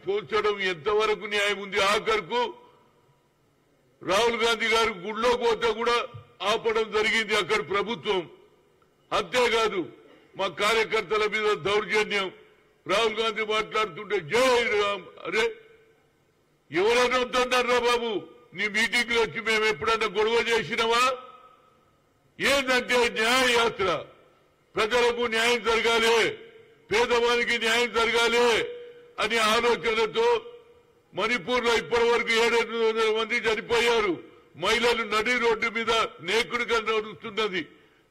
పోల్చడం ఎంతవరకు న్యాయం ఉంది? ఆఖరుకు రాహుల్ గాంధీ గారు గుళ్ళో పోతే కూడా ఆపడం జరిగింది అక్కడ ప్రభుత్వం. అంతేకాదు మా కార్యకర్తల మీద దౌర్జన్యం. రాహుల్ గాంధీ మాట్లాడుతుంటే జై రామ్. అరే ఎవరైనా వద్దన్నారా బాబు? నీ మీటింగ్ లో వచ్చి మేము ఎప్పుడన్నా గొడవ చేసినావా? ఏంటంటే న్యాయ యాత్ర, ప్రజలకు న్యాయం జరగాలి, పేదవానికి న్యాయం జరగాలి అనే ఆలోచనతో మణిపూర్ లో ఇప్పటి వరకు 700 మంది చనిపోయారు. మహిళలు నడి రోడ్డు మీద నేకుడుగా నడుస్తున్నది.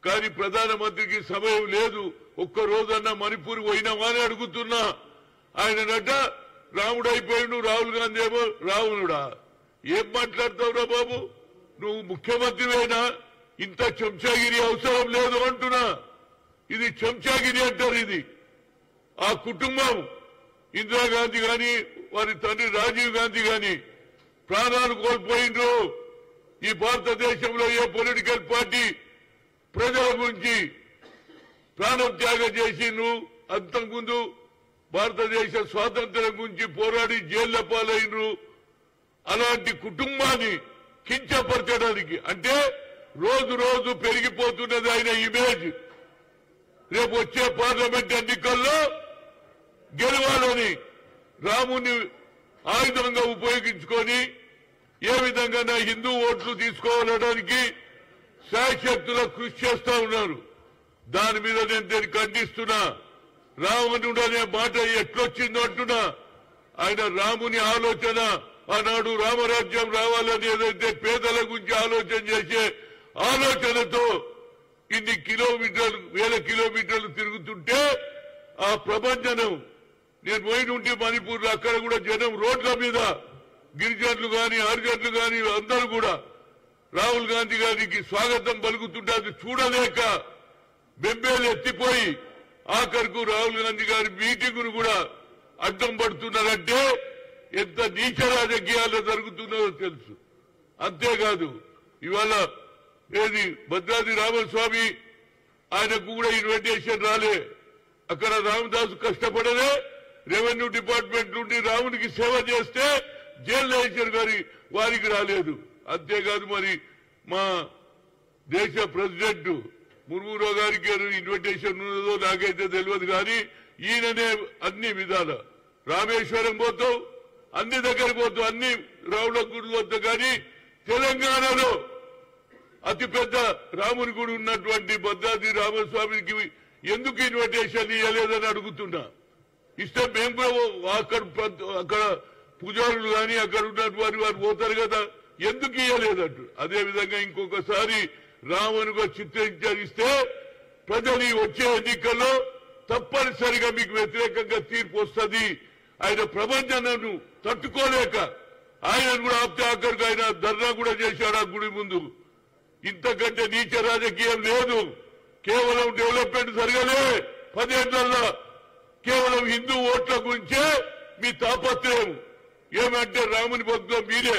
కానీ ప్రధానమంత్రికి సమయం లేదు. ఒక్క రోజన్నా మణిపూర్ పోయినామా అని అడుగుతున్నా. ఆయననట రాముడు అయిపోయాడు, రాహుల్ గాంధీ ఏమో రావణుడా? ఏం మాట్లాడతావురా బాబు? నువ్వు ముఖ్యమంత్రివేనా? ఇంత చెంచాగిరి అవసరం లేదు అంటున్నా. ఇది చెంచాగిరి అంటారు. ఇది ఆ కుటుంబం ఇందిరాగాంధీ గాని వారి తండ్రి రాజీవ్ గాంధీ గాని ప్రాణాలు కోల్పోయిండ్రు. ఈ భారతదేశంలో ఏ పొలిటికల్ పార్టీ ప్రజల గురించి ప్రాణం త్యాగం చేసిండ్రు? అంతకుముందు భారతదేశ స్వాతంత్ర్యం గురించి పోరాడి జైళ్ల పాలైనరు. అలాంటి కుటుంబాన్ని కించపరచడానికి అంటే రోజు రోజు పెరిగిపోతున్నది ఆయన ఇమేజ్. రేపు వచ్చే పార్లమెంట్ ఎన్నికల్లో గెలవాలని రాముని ఆయుధంగా ఉపయోగించుకొని ఏ విధంగా హిందూ ఓట్లు తీసుకోవాలడానికి శాయశక్తుల కృషి చేస్తా ఉన్నారు. దాని మీద నేను దీన్ని ఖండిస్తున్నా. రావణుడు అనే మాట ఎట్లొచ్చిందో అంటున్నా. ఆయన రాముని ఆలోచన ఆనాడు రామరాజ్యం రావాలని ఏదైతే పేదల గురించి ఆలోచన చేసే ఆలోచనతో ఇన్ని కిలోమీటర్లు 1000 కిలోమీటర్లు తిరుగుతుంటే ఆ ప్రభంజనం నేను పోయినుంటే మణిపూర్ లో అక్కడ కూడా జనం రోడ్ల మీద గిరిజనులు గాని హరిజనులు గాని అందరూ కూడా రాహుల్ గాంధీ గారికి స్వాగతం పలుకుతుంటే అది చూడలేక బెంబేలు ఎత్తిపోయి ఆఖరుకు రాహుల్ గాంధీ గారి మీటింగును కూడా అడ్డం పడుతున్నారంటే ఎంత నీచ రాజకీయాలు జరుగుతున్నదో తెలుసు. అంతేకాదు ఇవాళ ఏది భద్రాద్రి రామస్వామి ఆయనకు కూడా ఇన్విటేషన్ రాలే. అక్కడ రామదాసు కష్టపడలే. రెవెన్యూ డిపార్ట్మెంట్ నుండి రామునికి సేవ చేస్తే జైల్లో వేసారు గారి వారికి రాలేదు. అంతేకాదు మరి మా దేశ ప్రెసిడెంట్ ముర్మురావు గారికి ఇన్విటేషన్ ఉన్నదో నాకైతే తెలియదు. కానీ ఈయననే అన్ని విధాల రామేశ్వరం పోతావు, అన్ని దగ్గర పోతావు, అన్ని రావుల గుడి పోతావు. కానీ తెలంగాణలో అతిపెద్ద రాముని గుడి ఉన్నటువంటి భద్రాద్రి రామస్వామికి ఎందుకు ఇన్విటేషన్ ఇవ్వలేదని అడుగుతున్నా. ఇస్తే మేము కూడా అక్కడ పూజారులు కానీ అక్కడ ఉన్నటువంటి వారు పోతారు కదా, ఎందుకు ఇవ్వలేదంటు. అదేవిధంగా ఇంకొకసారి రామునిగా చిత్రీకరిస్తే ప్రజలు వచ్చే ఎన్నికల్లో తప్పనిసరిగా మీకు వ్యతిరేకంగా తీర్పు వస్తుంది. ఆయన ప్రపంచాన్ని తట్టుకోలేక ఆయన కూడా ఆప్తే ఆఖరికి ఆయన ధర్నా కూడా చేశాడు ఆ గుడి ముందు. ఇంతకంటే నీచ రాజకీయం లేదు. కేవలం డెవలప్మెంట్ జరగలే 10 ఏళ్లలో. కేవలం హిందూ ఓట్ల గురించే మీ తాపత్రయం. ఏమంటే రాముని భక్తులు మీరే,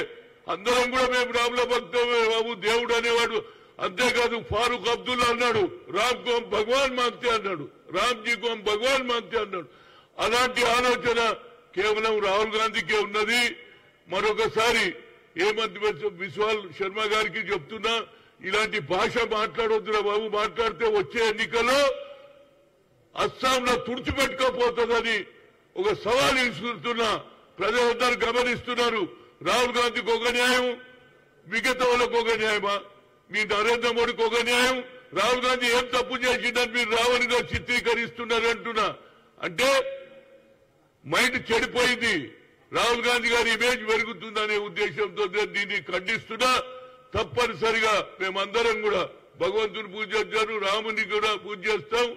అందరం కూడా మేము రాముల భక్తమే బాబు, దేవుడు అనేవాడు. అంతేకాదు ఫారూక్ అబ్దుల్లా అన్నాడు రామ్ కోం భగవాన్ మాంతే అన్నాడు, రామ్జీ కోం భగవాన్ మాంతే అన్నాడు. అలాంటి ఆలోచన కేవలం రాహుల్ గాంధీకే ఉన్నది. మరొకసారి హేమంత్ బిస్వాల్ శర్మ గారికి చెప్తున్నా, ఇలాంటి భాష మాట్లాడొద్దురా బాబు. మాట్లాడితే వచ్చే ఎన్నికల్లో అస్సాంలో తుడిచిపెట్టుకోపోతుందని ఒక సవాల్ ఇస్తున్నా. ప్రజలందరూ గమనిస్తున్నారు. రాహుల్ గాంధీకి ఒక న్యాయం, మిగతా వాళ్ళకు ఒక న్యాయమా? మీ నరేంద్ర మోడీకి ఒక న్యాయం. రాహుల్ గాంధీ ఏం తప్పు చేసిందని మీరు రావణిగా చిత్రీకరిస్తున్నారు అంటున్నా. అంటే మైండ్ చెడిపోయింది. రాహుల్ గాంధీ గారి ఇమేజ్ పెరుగుతుందనే ఉద్దేశంతో దీన్ని ఖండిస్తున్నా. తప్పనిసరిగా మేమందరం కూడా భగవంతుని పూజ చేస్తాను, రాముని కూడా పూజ చేస్తాం.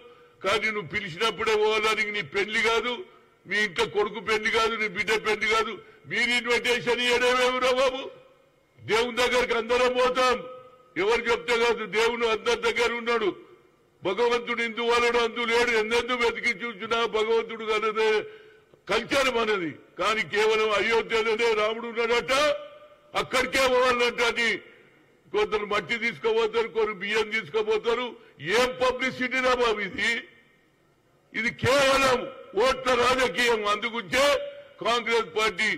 కానీ నువ్వు పిలిచినప్పుడే పోవాలని నీ పెళ్లి కాదు, మీ ఇంట్లో కొడుకు పెళ్లి కాదు, నీ బిడ్డ పెళ్లి కాదు. మీరు ఇన్విటేషన్ ఇవ్వడమేమిరా బాబు? దేవుని దగ్గరికి అందరం పోతాం. ఎవరు చెప్తే కాదు, దేవుడు అందరి దగ్గర ఉన్నాడు. భగవంతుడు ఇందు వాళ్ళడు అందు లేడు. ఎందెందు వెతికి చూసినా భగవంతుడు కలదే కల్చర్ మనది. కానీ కేవలం అయోధ్యలోనే రాముడు ఉన్నాడట, అక్కడికే పోవాలంట అని కొందరు మట్టి తీసుకుపోతారు, కొందరు బియ్యం తీసుకుపోతారు. ఏం పబ్లిసిటీ రా బాబు ఇది? ఇది కేవలం ఓట్ల రాజకీయం. అందుకుంటే కాంగ్రెస్ పార్టీ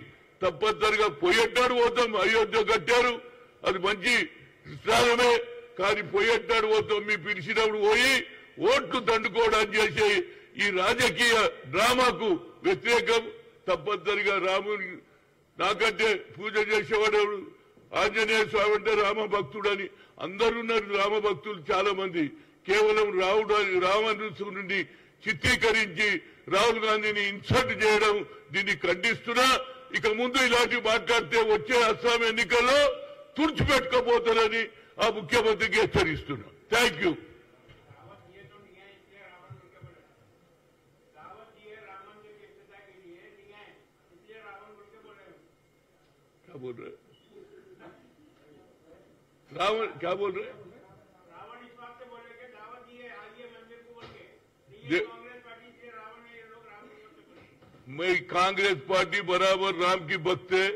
తప్పనిసరిగా పోయేటాడు పోతాం. అయోధ్య కట్టారు, అది మంచి విధానమే. కానీ పోయేటాడు పోతాం. మీ పిలిచినప్పుడు పోయి ఓట్లు దండుకోవడానికి చేసే ఈ రాజకీయ డ్రామాకు వ్యతిరేకం. తప్పనిసరిగా రాముని నాకంటే పూజ చేసేవాడు ఆంజనేయ స్వామి అంటే రామ భక్తుడని అందరున్నారు. రామ భక్తులు చాలా మంది కేవలం రావణుడి చిత్రీకరించి రాహుల్ గాంధీని ఇన్సల్ట్ చేయడం, దీన్ని ఖండిస్తున్నా. ఇక ముందు ఇలాంటి మాట్లాడితే వచ్చే అస్సాం ఎన్నికల్లో తుడిచిపెట్టుకోబోతారని ఆ ముఖ్యమంత్రికి హెచ్చరిస్తున్నా. Thank you. क्या बोल रहे रावण, क्या बोल रहे? रावण इस बात से बोले कि दावत दी है, आइए मंदिर को बोल के ये कांग्रेस पार्टी से रावण है, ये लोग राम को बोलते। मैं कांग्रेस पार्टी बराबर राम की भक्त है,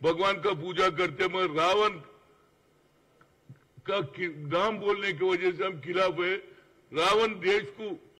भगवान का पूजा करते, मैं रावण का नाम बोलने की वजह से हम खिलाफ है। रावण देश को